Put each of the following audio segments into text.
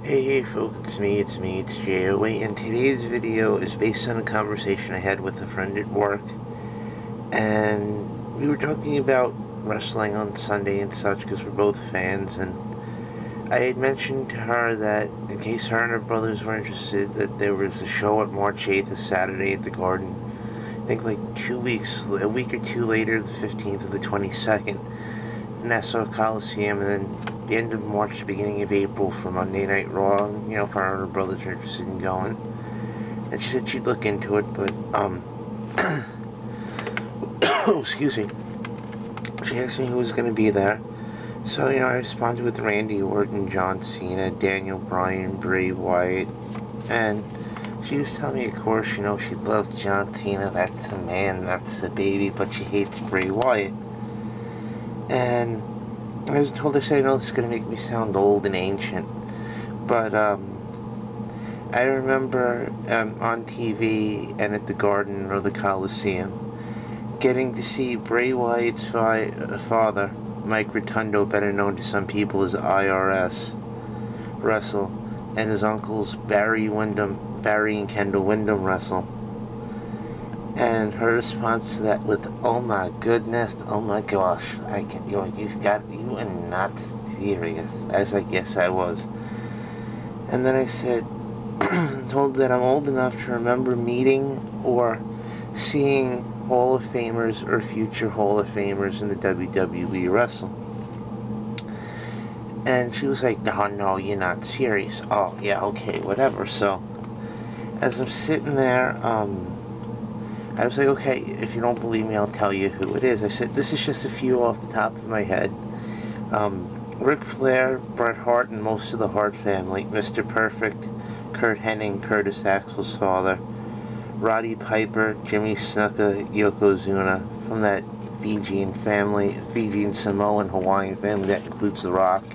Hey folks, it's JOA, and today's video is based on a conversation I had with a friend at work, and we were talking about wrestling on Sunday and such because we're both fans, and I had mentioned to her that in case her and her brothers were interested, that there was a show on March 8th, a Saturday at the Garden. I think like a week or two later, the 15th or the 22nd, Nassau Coliseum, and then the end of March, beginning of April for Monday Night Raw. If her and her brothers are interested in going. And she said she'd look into it, but, excuse me. She asked me who was going to be there. So, I responded with Randy Orton, John Cena, Daniel Bryan, Bray Wyatt, and she was telling me, of course, she loves John Cena, that's the man, that's the baby, but she hates Bray Wyatt. And I was told, I know this is going to make me sound old and ancient, but I remember on TV and at the Garden or the Coliseum getting to see Bray Wyatt's father, Mike Rotundo, better known to some people as IRS, wrestle, and his uncles Barry and Kendall Windham wrestle. And her response to that with, "Oh my goodness, oh my gosh, you are not serious," as I guess I was. And then I said, told that I'm old enough to remember meeting or seeing Hall of Famers or future Hall of Famers in the WWE wrestle. And she was like, "Oh no, you're not serious." "Oh yeah, okay, whatever." So as I'm sitting there, I was like, okay, if you don't believe me, I'll tell you who it is. I said, this is just a few off the top of my head. Ric Flair, Bret Hart, and most of the Hart family, Mr. Perfect, Curt Hennig, Curtis Axel's father, Roddy Piper, Jimmy Snuka, Yokozuna, from that Fijian Samoan Hawaiian family that includes The Rock,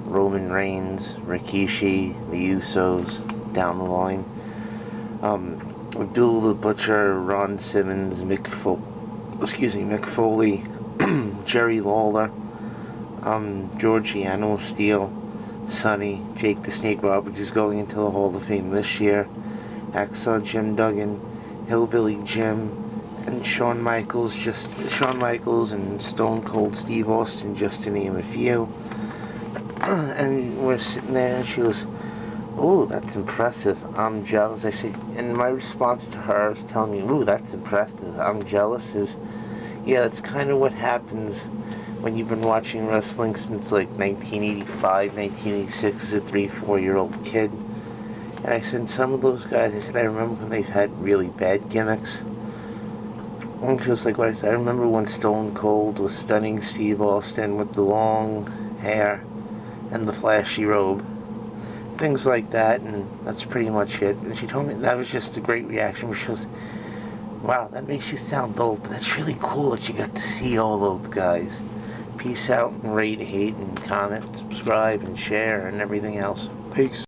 Roman Reigns, Rikishi, the Usos, down the line. Abdul the Butcher, Ron Simmons, Mick Foley, Jerry Lawler, George the Animal Steel, Sonny, Jake the Snake Roberts, who's going into the Hall of Fame this year, Hacksaw Jim Duggan, Hillbilly Jim, and Shawn Michaels and Stone Cold Steve Austin, just to name a few. And we're sitting there, and she was, "Oh, that's impressive. I'm jealous." I said, and my response to her is telling me, "Ooh, that's impressive. I'm jealous," is, yeah, that's kind of what happens when you've been watching wrestling since like 1985, 1986 as a 3-4-year-old kid. And I said, some of those guys, I said, I remember when they've had really bad gimmicks. And she was like, what I said, I remember when Stone Cold was stunning Steve Austin with the long hair and the flashy robe. Things like that, and that's pretty much it. And she told me that was just a great reaction. She goes, "Wow, that makes you sound old, but that's really cool that you got to see all those guys." Peace out, and rate, hate, and comment, subscribe, and share, and everything else. Peace.